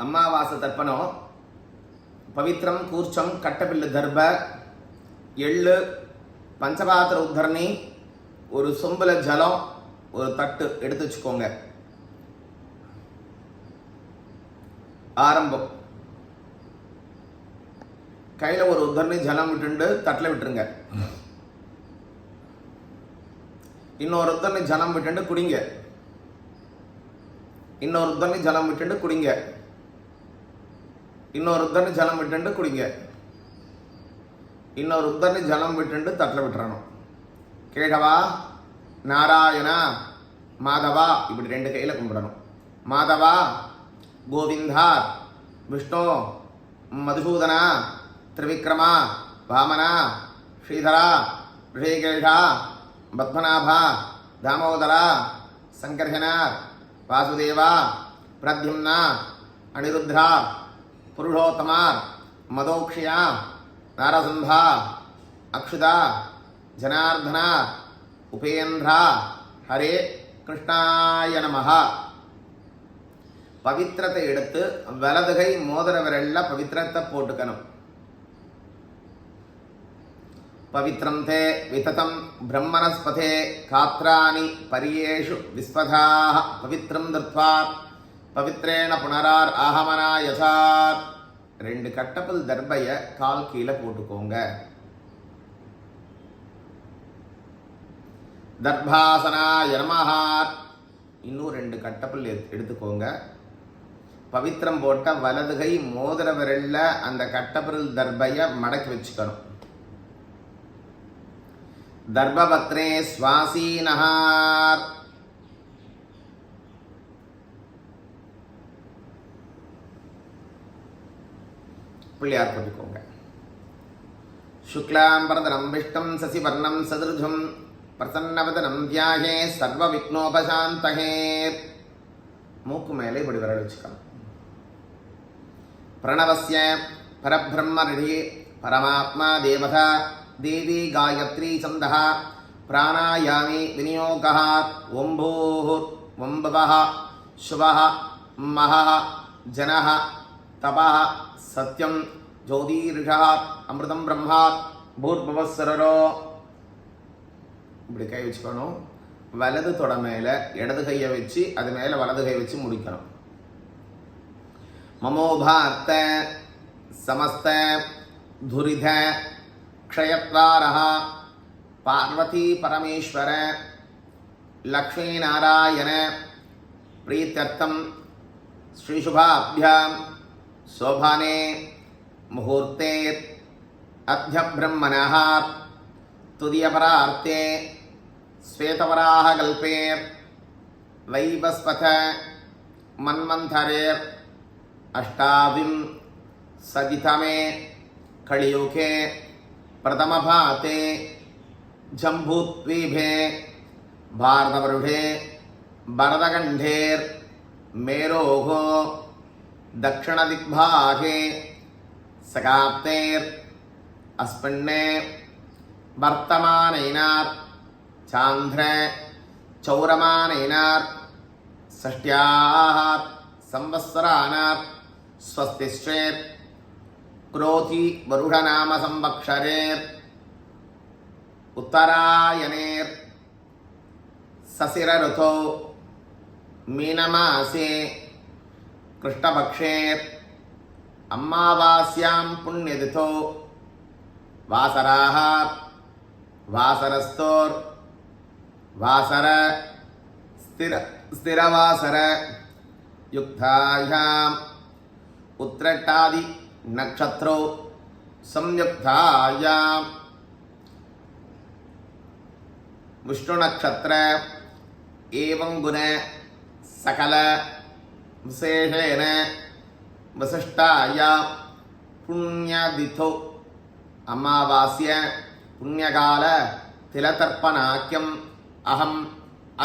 அமாவாசை தர்ப்பணம், பவித்ரம் கூர்ச்சம் கட்டபில்லு தர்ப, எள்ளு, பஞ்சபாத்திர உத்தரணி, ஒரு சொம்புல ஜலம், ஒரு தட்டு எடுத்து வச்சுக்கோங்க. ஆரம்பம். கையில் ஒரு உத்தரணி ஜலம் விட்டுண்டு தட்டில் விட்டுருங்க. இன்னொரு உத்தரணி ஜலம் விட்டுண்டு குடிங்க. இன்னொரு உத்தரணி ஜலம் விட்டுண்டு குடிங்க. இன்னொரு உத்தரணி ஜலம் விட்டுண்டு குடிங்க. இன்னொரு உத்தரணி ஜலம் விட்டுண்டு தட்டில் விட்டுறணும். கேடவா, நாராயணா, மாதவா, இப்படி 2 கையில் கும்பிடணும். மாதவா, கோவிந்தா, விஷ்ணு, மதுசூதனா, திரிவிக்ரமா, வாமனா, ஸ்ரீதரா, ரிஷிகேஷா, பத்மநாபா, தாமோதரா, சங்கர்ஷனா, வாசுதேவா, பிரத்யும்னா, அனிருத்ரா, புருஷோத்தமா, மதோக்ஷியா, நாரசிம்ஹா, அக்ஷுதா, ஜனார்தனா, உபேந்திரா, ஹரே கிருஷ்ணாய நமஹ. பவித்திரத்தை எடுத்து வலதுகை மோதிர விரல்ல பவித்திரத்தை போட்டுக்கணும். பவித்ரம் தே விததம் பிரம்மணஸ்பதே காத்ராணி பரியேஷு விஸ்வதாஹ பவித்ரம் தத்வா பவித்ரேண புனரார் ஆஹமனா யசாத். 2 கட்டப்பல் தர்பைய கால் கீழே போட்டுக்கோங்க. தர்பாசனாய நமஹ. இன்னும் 2 கட்டப்பல் எடுத்துக்கோங்க. பவித்திரம் போட்ட வலதுகை மோதிர விரல்ல அந்த கட்டப்பல் தர்பைய மடக்கி வச்சுக்கணும். தர்பபத்ரே ஸ்வாசீனஹார். பிள்ளையார் போட்டுக்கோங்க. சுக்லாம்பரதனம் விஷ்டம் சசிவர்ணம் சதுர்ஜும் பிரசன்னவதனம் தியாகே சர்வ விக்னோபசாந்தகே. மூக்கு மேலே இப்படி விரல் வச்சுக்கணும். பிரணவஸ்ய பரபிரம்மரிடி பரமாத்மா தேவதா தேவி காயத்ரி சந்தः பிராணாயாமி விநியோகः ஓம் பூः ஓம் பவः சுவः மஹः ஜனः தபः சத்யம் ஜோதிர்ஷः அமிர்தம் பிரம்மா பூர்புவः சரரோ. இப்படி கை வச்சுக்கணும். வலது தொட மேலே இடது கையை வச்சு அது மேலே வலது கை வச்சு முடிக்கணும். மமோபார்த்த சமஸ்த துரித க்ஷயத்வாரஹ பார்வதி பரமேஸ்வர லக்ஷ்மீ நாராயண பிரீத்யர்த்தம் ஸ்ரீசுபாभ्यां சோபானே முகூர்த்தே அத்ய பிரம்மணः துதியபரார்த்தே ஸ்வேதவராக கல்பே வைவஸ்வத மன்வந்தரே அஷ்டாவிம் சதிதமே கலியுகே பிரதமபாதே ஜம்பூத்வீபே பாரதவருஷே பரதகண்டேர் மேரோகோ தக்ஷணதிக்பாகே சகாப்தேர் அஸ்மின்னே வர்த்தமானைனார் சாந்திர சௌரமானைனார் ஷஷ்ட்யாः संवत्सराणां स्वस्तिश्चेत् क्रोधि वरुणनाम संवत्सरेत् उत्तरायणेर् सशिरऋतौ मीनमासे कृष्णपक्षेर् अमावास्यां पुण्यतिथौ वासराः वासरस्तोर् वासर स्थिरवासर युक्तायाम् उत्तरटादि नक्षत्रो संयुक्तायाम् विष्णु नक्षत्र एवं गुण सकल विशेषेण वसिष्ठाया पुण्यतिथौ अमावास्य पुण्यकाल तिलतर्पणाख्यम् अहम्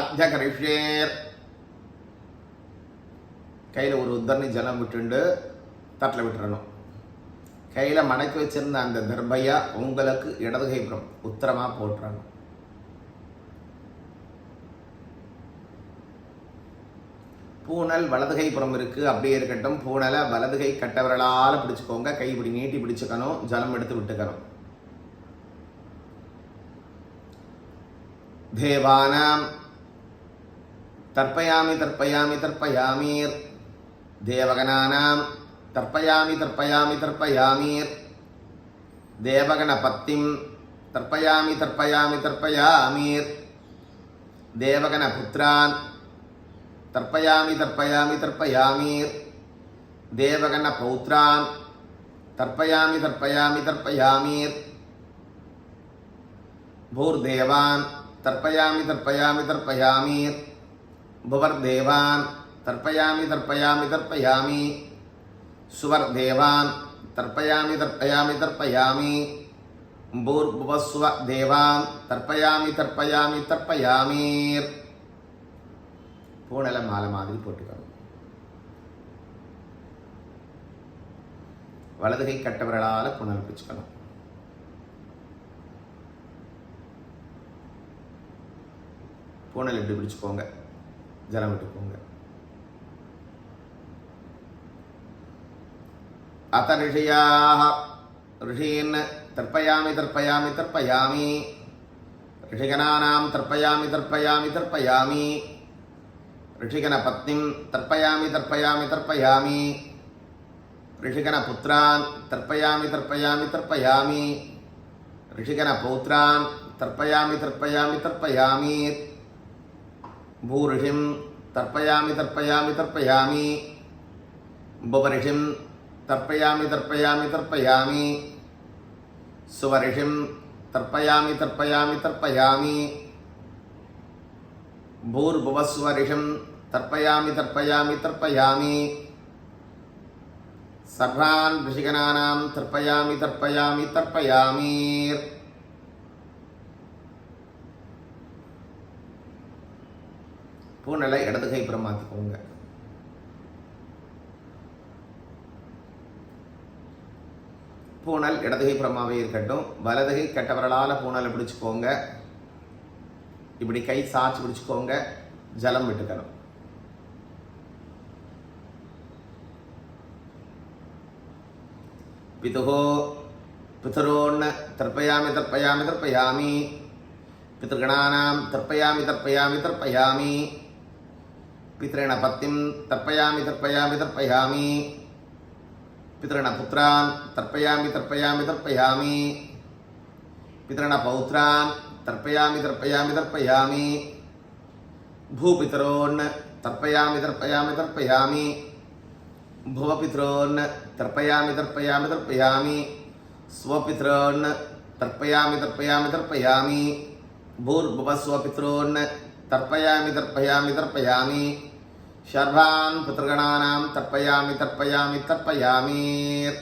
अद्य करिष्ये. கையில் ஒரு உத்தரணி ஜலம் விட்டுண்டு தட்டில் விட்டுறணும். கையில் மடக்கி வச்சிருந்த அந்த தர்பையா உங்களுக்கு இடது கைப்புறம் உத்தரமாக போட்டுறணும். பூனல் வலதுகை புறம் இருக்குது, அப்படியே இருக்கட்டும். பூனலை வலதுகை கட்டவர்களால் பிடிச்சிக்கோங்க. கை இப்படி நீட்டி பிடிச்சிக்கணும். ஜலம் எடுத்து விட்டுக்கணும். தேவானாம் தர்ப்பயாமி தர்ப்பயாமி தர்ப்பயாமீர். தேவகணானாம் தர்ப்பயாமி தர்ப்பயாமி தர்ப்பயாமீர். தேவகணபத்திம் தர்ப்பயாமி தர்ப்பயாமி தர்ப்பயாமீர். தேவகணபுத்ரான் தர்ப்பயாமி தர்ப்பயாமி தர்ப்பயாமீர். தேவகணபௌத்ரான் தர்ப்பயாமி தர்ப்பயாமி தர்ப்பயாமீர். பூர்தேவான் தர்ப்பயாமி தர்ப்பயாமி தர்ப்பயாமீர். புவர்தேவான் தர்ப்பயாமி தர்ப்பயாமி தர்ப்பயாமி. சுவர்தேவான் தர்ப்பயாமி தர்ப்பயாமி தர்ப்பயாமி. பூர்புவஸ்வ தேவான் தர்ப்பயாமி தர்ப்பயாமி தர்ப்பயாமீர். பூனலை மாலை மாதிரி போட்டுக்கணும். வலதுகை கட்டவர்களால் பூனல் பிடிச்சுக்கணும். பூனல் இப்படி பிடிச்சுக்கோங்க. ஜலம் விட்டுக்கோங்க. அத ரிஷியாக ரிஷீன் தர்ப்பயாமி தர்ப்பயாமி தர்ப்பயாமி. ரிஷிகணானாம் தர்ப்பயாமி தர்ப்பயாமி தர்ப்பயாமி. ரிஷிகணபத்னிம் தர்ப்பயாமி தர்ப்பயாமி தர்ப்பயாமி. ரிஷிகணபுத்ரான் தர்ப்பயாமி தர்ப்பயாமி தர்ப்பயாமி. ரிஷிகணபௌத்ரான் தர்ப்பயாமி தர்ப்பயாமி தர்ப்பயாமி. பூரிஷிம் தர்ப்பயாமி தர்ப்பயாமி தர்ப்பயாமி. புவரிஷிம் தர்ப்பயாமி தர்ப்பயாமி தர்ப்பயாமி. சுவரிஷிம் தர்ப்பயாமி தர்ப்பயாமி தர்ப்பயாமி. பூர்புவஸ்வரிஷிம் தர்ப்பயாமி தர்ப்பயாமி தர்ப்பயாமி. சர்வான் ரிஷிகணானாம் தர்ப்பயாமி தர்ப்பயாமி தர்ப்பயாமீர். பூனலை இடதுகை புறம் மாற்றிக்கோங்க. பூனல் இடதுகை புறமாகவே இருக்கட்டும். வலதுகை கட்டவர்களால் பூனலை பிடிச்சிக்கோங்க. இப்படி கை சாய்ச்சி பிடிச்சிக்கோங்க. ஜலம் விட்டுக்கணும். பிதுகோ பிதரோன் தர்ப்பயாமி தர்ப்பயாமி தர்ப்பயாமி. பிதர்கணானாம் தர்ப்பயாமி தர்ப்பயாமி தர்ப்பயாமி. பித்ரணபத்திம் தர்ப்பயாமி தர்ப்பயாமி தர்ப்பயாமி. பித்ரணபுத்ரான் தர்ப்பயாமி தர்ப்பயாமி தர்ப்பயாமி. பித்ரணபௌத்ரான் தர்ப்பயாமி தர்ப்பயாமி தர்ப்பயாமி. பூபிதரோன் தர்ப்பயாமி தர்ப்பயாமி தர்ப்பயாமி. புவபிதரோன் தர்ப்பயாமி தர்ப்பயாமி தர்ப்பயாமி. ஸ்வபிதரோன் தர்ப்பயாமி தர்ப்பயாமி தர்ப்பயாமி. பூர்புவஸ்வபிதரோன் தர்ப்பயாமி தர்ப்பயாமி தர்ப்பயாமி. சர்வான் பித்ருகணானாம் தர்ப்பயாமி தர்ப்பயாமி தர்ப்பயாமீர்.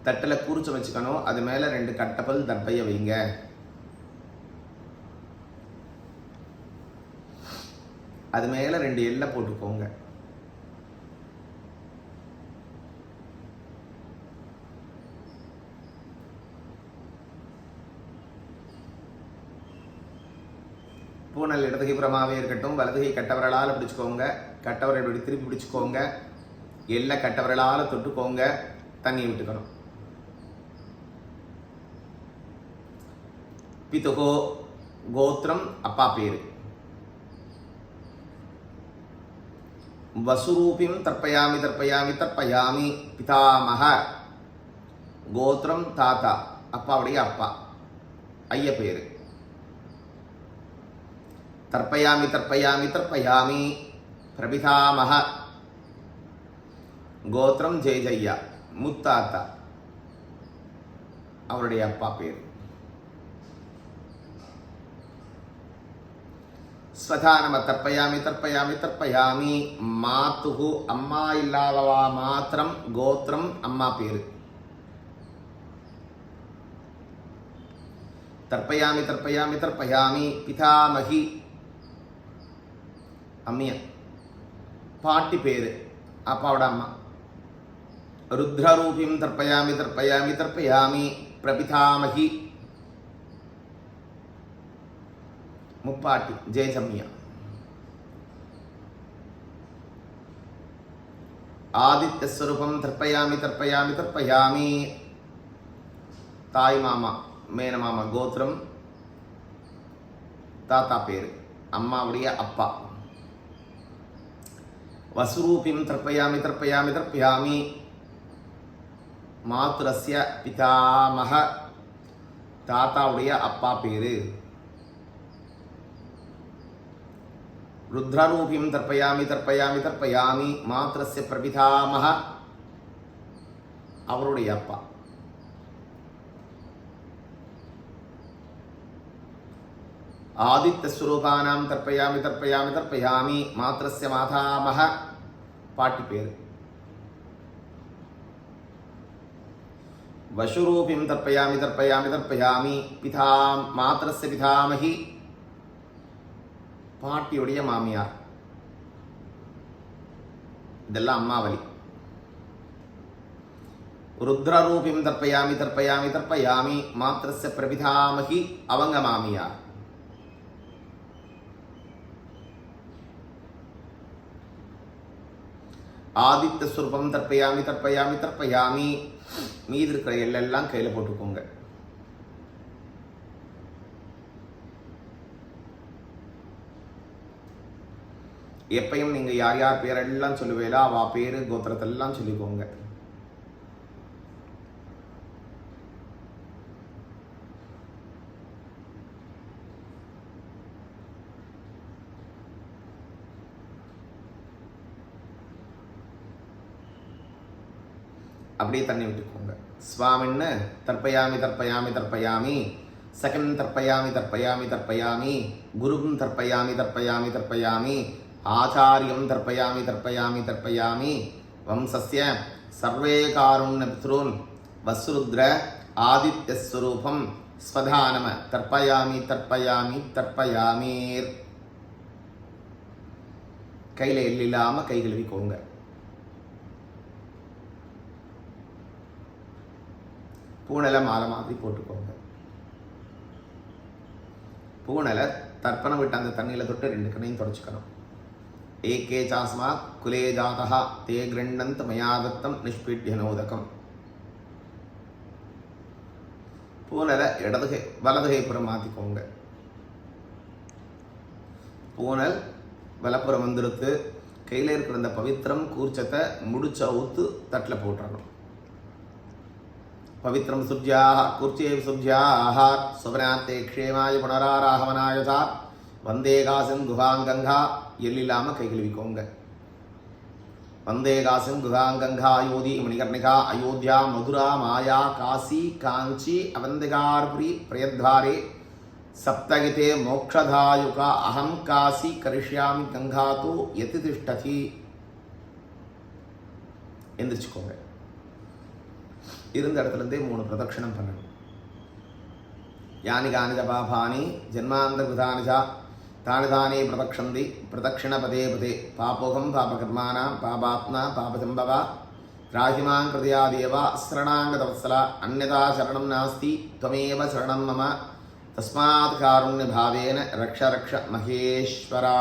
தட்டில் குறிச்சு வச்சுக்கணும். அது மேலே 2 கட்டப்பல் தர்ப்பையை வைங்க. அது மேலே 2 எல்லை போட்டுக்கோங்க. பூனல் இடதுகை புறமாகவே இருக்கட்டும். வலதுகை கட்டவர்களால் பிடிச்சிக்கோங்க. கட்டவரை இப்படி திருப்பி பிடிச்சிக்கோங்க. எல்லை கட்டவர்களால் தொட்டுக்கோங்க. தண்ணி விட்டுக்கணும். பிதுகோ கோத்திரம் அப்பா பேரு. வசுரூபிம் தர்ப்பயாமி தர்ப்பயாமி தர்ப்பயாமி. பிதாமக கோத்திரம் தாத்தா, அப்பாவுடைய அப்பா, ஐய பேரு. தர்ப்பயாமி தர்ப்பயாமி தர்ப்பயாமி. பிரபிதாமக கோத்திரம் ஜெயஜய்யா, முத்தாத்தா, அவருடைய அப்பா பேர். ஸ்வதானம தர்ப்பயாமி தர்ப்பயாமி தர்ப்பயாமி. மாத்துகு அம்மா இல்லாதவா மாத்திரம் கோத்திரம் அம்மா பேரு. தர்ப்பயாமி தர்ப்பயாமி தர்ப்பயாமி. பிதாமகி அம்மிய, பாட்டி பேரு, அப்பாவோட அம்மா. ருத்ரரூபிம் தர்ப்பயாமி தர்ப்பயாமி தர்ப்பயாமி. பிரபிதாமகி முப்பாட்டி ஜெயசம்யா. ஆதித்யஸ்வரூபம் தர்ப்பயாமி தர்ப்பயாமி தர்ப்பயாமி. தாய் மாமா மேனமாமா கோத்திரம், தாத்தா பேரு, அம்மாவுடைய அப்பா. வசுரூபிம் தர்ப்பயாமி தர்ப்பயாமி தர்ப்பயாமி. மாதுரஸ்ய பிதாமக, தாத்தாவுடைய அப்பா பேரு. ருத்ரரூபிம் தர்ப்பயாமி தர்ப்பயாமி தர்ப்பயாமி. மாத்ரஸ்ய பிரபிதாமக, அவருடைய அப்பா. ஆதித்யஸ்வரூபானாம் தர்ப்பயாமி தர்ப்பயாமி தர்ப்பயாமி. மாத்ரஸ்ய மாதாமக, பாட்டி பேரு. வசுரூபிம் தர்ப்பயாமி தர்ப்பயாமி தர்ப்பயாமி. மாத்ரஸ்ய பிதாமகி, பாட்டியுடைய மாமியார். இதெல்லாம் அம்மாவலி. ருத்ரரூபிம் தர்ப்பயாமி தர்ப்பயாமி தர்ப்பயாமி. மாத்ரஸ்ய பிரபிதாமகி, அவங்க மாமியார். ஆதித்ய ஸ்வரூபம் தர்ப்பயாமி தர்ப்பயாமி தர்ப்பயாமி. மீதி இருக்கிற எல்லாம் கையில் போட்டுக்கோங்க. எப்பயும் நீங்க யார் யார் பேரெல்லாம் சொல்லுவேலா அவ பேரு கோத்திரத்தெல்லாம் சொல்லிக்கோங்க. அப்படியே தண்ணி விட்டுக்கோங்க. ஸ்வாமின்னு தர்ப்பயாமி தர்ப்பயாமி தர்ப்பயாமி. செகண்ட் தர்ப்பயாமி தர்ப்பயாமி தர்ப்பயாமி. குரும் தர்ப்பயாமி தர்ப்பயாமி தர்ப்பயாமி. ஆச்சாரியம் தர்ப்பயாமி தர்ப்பயாமி தர்ப்பயாமி. வம்சஸ்ய சர்வே காருண்ய பித்ருன் வசுருத்ர ஆதித்யஸ்வரூபம் ஸ்வதானம தர்ப்பயாமி தர்ப்பயாமி தர்ப்பயாமீர். கையில் எள்ளில்லாம கை கழுவிக்கோங்க. பூனலை மாலை மாதிரி போட்டுக்கோங்க. பூனலை தர்ப்பணம் விட்டு அந்த தண்ணியில் தொட்டு 2 கண்ணையும் தொடச்சிக்கணும். ஏகே சாஸ்மா குலே ஜாதா தே கிருண்ணந்த் மயா தத்தம் நிஷ்பீட்ய நோதகம். பூனலை இடதுகை வலதுகை புறம் மாற்றிக்கோங்க. பூனல் வலப்புறம் வந்துடுத்து. கையில் இருக்கிற இந்த பவித்திரம் கூர்ச்சத்தை முடிச்ச ஊத்து தட்டில் போட்டுறணும். பவித்ரம் சுஜ்யாக கூர்ச்சே சுஜ்யாக சுவனாத்தே க்ஷேமாய புனராராகவனாய சா வந்தேகாசன் குஹாங்கங்கா. எல்லில்லாமல் கை கழுவிக்கோங்க. வந்தேகாசன் குஹாங்கங்கா யோதி மணிகர்ணிகா அயோத்தியா மதுரா மாயா காசி காஞ்சி அவந்திகார்புரி பிரயத்வாரே சப்தகிதே மோக்ஷதாயுகா அகம் காசி கரிஷ்யாமி கங்கா தூ எதி திஷ்டதி. எந்திரிச்சுக்கோங்க. இருந்த இடத்துலேருந்தே 3 பிரதட்சணம் பண்ணணும். யானி கானிஜ பாபானி ஜென்மாந்த குதானிஜா தானி தானே பிரதக்ஷந்தி பிரதட்சிண பதே பதே. பாபோகம் பாபகர்மானாம் பாபாத்மா பாபசம்பவா ராஜிமாங் கிருதியா தேவா சரணாங்கதவத்சலா அந்யதா சரணம் நாஸ்தி त्वमेव சரணம் மம தஸ்மாத் காருண்ய பாவேன ரக்ஷ ரக்ஷ மகேஸ்வரா.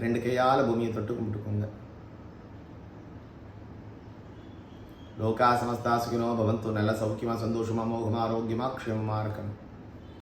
2 கையால் பூமியை தொட்டு கும்பிட்டுக்கோங்க. லோகா சமஸ்தா சுகினோ பவந்து. நல்ல சௌக்கியமா சந்தோஷமா மோகமா ஆரோக்கியமா க்ஷேமமா இருக்கணும்.